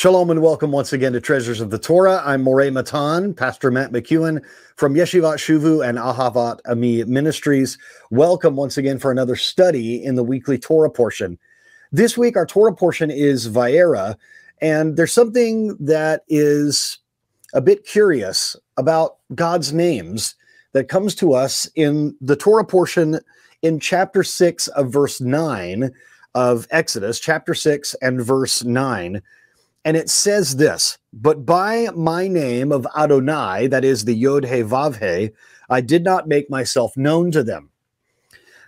Shalom and welcome once again to Treasures of the Torah. I'm Moreh Matan, Pastor Matt McKeown from Yeshivat Shuvu and Ahavat Ami Ministries. Welcome once again for another study in the weekly Torah portion. This week, our Torah portion is Vaéra, and there's something that is a bit curious about God's names that comes to us in the Torah portion in chapter 6 of verse 9 of Exodus, chapter 6 and verse 9. And it says this, "But by my name of Adonai," that is the Yod He Vav He, "I did not make myself known to them."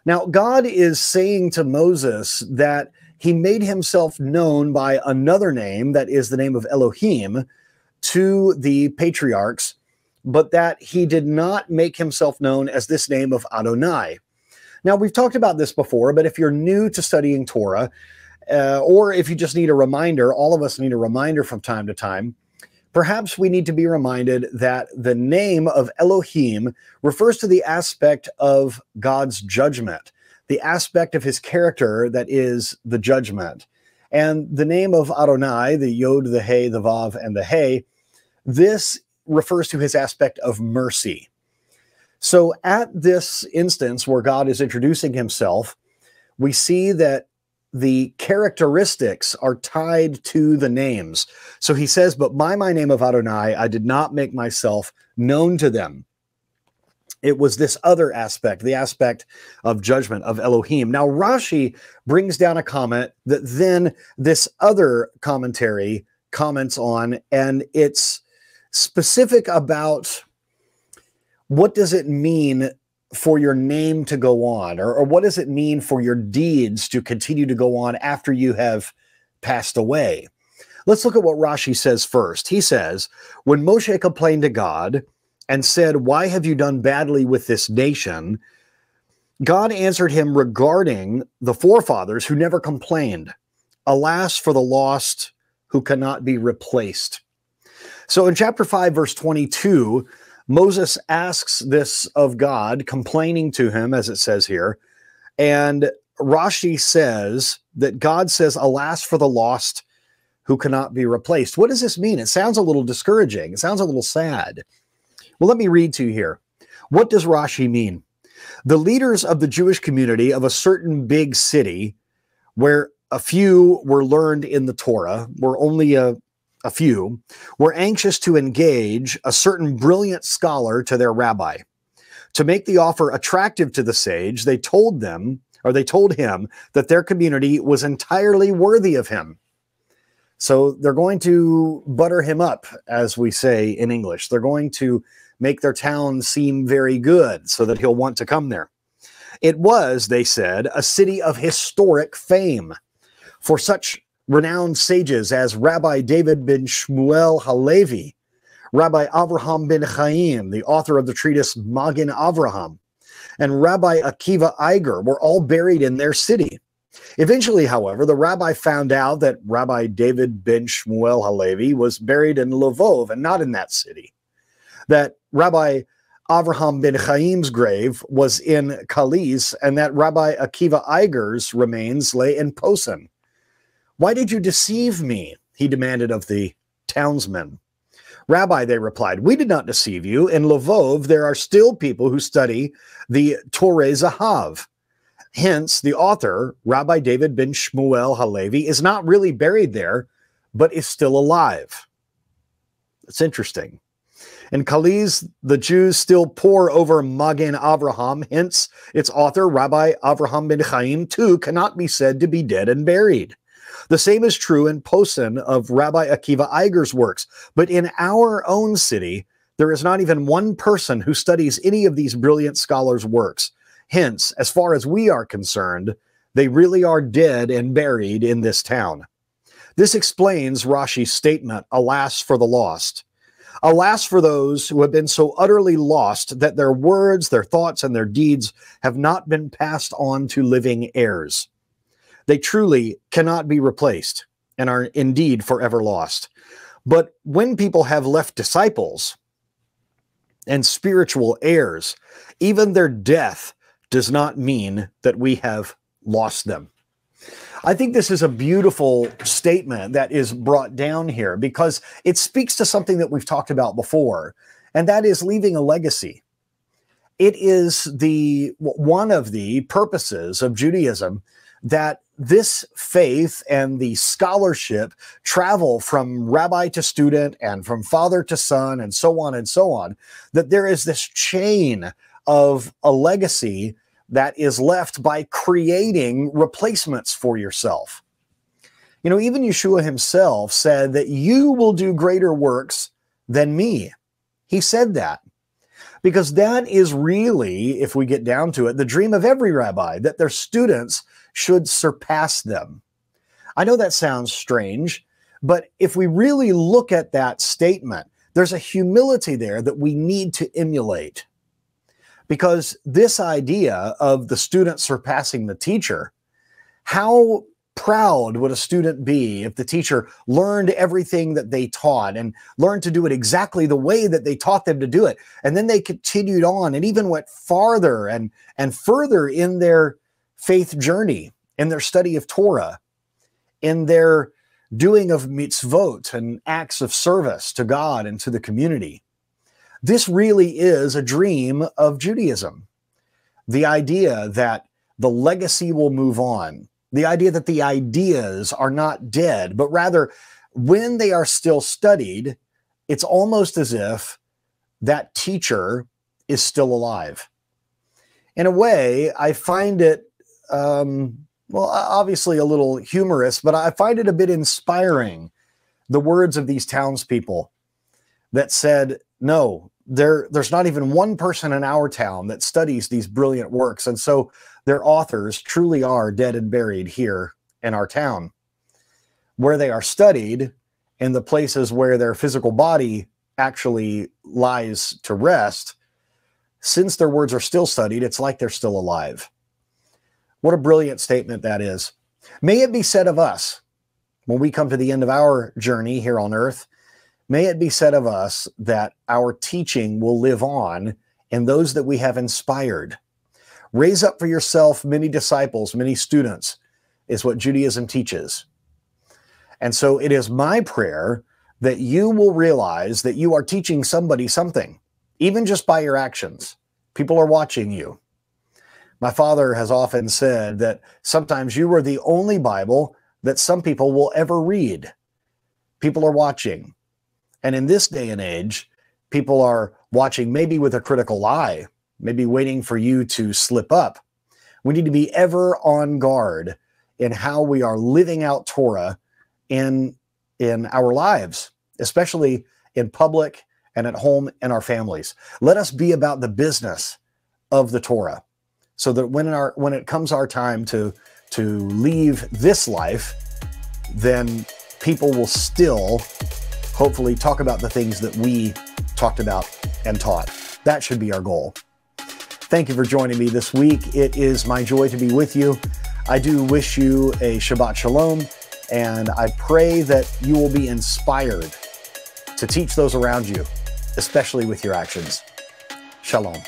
Now, God is saying to Moses that he made himself known by another name, that is the name of Elohim, to the patriarchs, but that he did not make himself known as this name of Adonai. Now, we've talked about this before, but if you're new to studying Torah, or if you just need a reminder, all of us need a reminder from time to time, perhaps we need to be reminded that the name of Elohim refers to the aspect of God's judgment, the aspect of his character that is the judgment. And the name of Adonai, the Yod, the He, the Vav, and the He, this refers to his aspect of mercy. So at this instance where God is introducing himself, we see that the characteristics are tied to the names. So he says, "But by my name of Adonai, I did not make myself known to them." It was this other aspect, the aspect of judgment of Elohim. Now, Rashi brings down a comment that then this other commentary comments on, and it's specific about what does it mean for your name to go on, or what does it mean for your deeds to continue to go on after you have passed away? Let's look at what Rashi says first. He says, "When Moshe complained to God and said, 'Why have you done badly with this nation?' God answered him regarding the forefathers who never complained. Alas for the lost who cannot be replaced." So in chapter 5, verse 22, Moses asks this of God, complaining to him, as it says here. And Rashi says that God says, "Alas for the lost who cannot be replaced." What does this mean? It sounds a little discouraging. It sounds a little sad. Well, let me read to you here. What does Rashi mean? The leaders of the Jewish community of a certain big city, where a few were learned in the Torah, were only a few, were anxious to engage a certain brilliant scholar to their rabbi. To make the offer attractive to the sage, they told him that their community was entirely worthy of him. So they're going to butter him up, as we say in English. They're going to make their town seem very good so that he'll want to come there. It was, they said, a city of historic fame. For such renowned sages as Rabbi David ben Shmuel Halevi, Rabbi Avraham ben Chaim, the author of the treatise Magen Avraham, and Rabbi Akiva Eiger were all buried in their city. Eventually, however, the rabbi found out that Rabbi David ben Shmuel Halevi was buried in Lvov and not in that city, that Rabbi Avraham ben Chaim's grave was in Kaliz, and that Rabbi Akiva Eiger's remains lay in Posen. "Why did you deceive me?" he demanded of the townsmen. "Rabbi," they replied, "we did not deceive you. In Lvov, there are still people who study the Torah Zahav. Hence, the author, Rabbi David ben Shmuel Halevi, is not really buried there, but is still alive." It's interesting. In Kaliz, the Jews still pore over Magen Avraham. Hence, its author, Rabbi Avraham ben Chaim, too, cannot be said to be dead and buried. The same is true in Posen of Rabbi Akiva Eiger's works. But in our own city, there is not even one person who studies any of these brilliant scholars' works. Hence, as far as we are concerned, they really are dead and buried in this town. This explains Rashi's statement, "Alas for the lost." Alas for those who have been so utterly lost that their words, their thoughts, and their deeds have not been passed on to living heirs. They truly cannot be replaced and are indeed forever lost. But when people have left disciples and spiritual heirs, even their death does not mean that we have lost them. I think this is a beautiful statement that is brought down here because it speaks to something that we've talked about before, and that is leaving a legacy. It is one of the purposes of Judaism that this faith and the scholarship travel from rabbi to student and from father to son and so on, that there is this chain of a legacy that is left by creating replacements for yourself. You know, even Yeshua himself said that you will do greater works than me. He said that because that is really, if we get down to it, the dream of every rabbi, that their students should surpass them. I know that sounds strange, but if we really look at that statement, there's a humility there that we need to emulate. Because this idea of the student surpassing the teacher, how proud would a student be if the teacher learned everything that they taught and learned to do it exactly the way that they taught them to do it. And then they continued on and even went farther and further in their faith journey, in their study of Torah, in their doing of mitzvot and acts of service to God and to the community. This really is a dream of Judaism. The idea that the legacy will move on, the idea that the ideas are not dead, but rather when they are still studied, it's almost as if that teacher is still alive. In a way, I find it, well, obviously a little humorous, but I find it a bit inspiring, the words of these townspeople that said, no, there's not even one person in our town that studies these brilliant works. And so their authors truly are dead and buried here in our town. Where they are studied, in the places where their physical body actually lies to rest, since their words are still studied, it's like they're still alive. What a brilliant statement that is. May it be said of us, when we come to the end of our journey here on earth, may it be said of us that our teaching will live on in those that we have inspired. Raise up for yourself many disciples, many students, is what Judaism teaches. And so it is my prayer that you will realize that you are teaching somebody something, even just by your actions. People are watching you. My father has often said that sometimes you are the only Bible that some people will ever read. People are watching. And in this day and age, people are watching maybe with a critical eye, maybe waiting for you to slip up. We need to be ever on guard in how we are living out Torah in our lives, especially in public and at home in our families. Let us be about the business of the Torah so that when it comes our time to leave this life, then people will still hopefully talk about the things that we talked about and taught. That should be our goal. Thank you for joining me this week. It is my joy to be with you. I do wish you a Shabbat Shalom, and I pray that you will be inspired to teach those around you, especially with your actions. Shalom.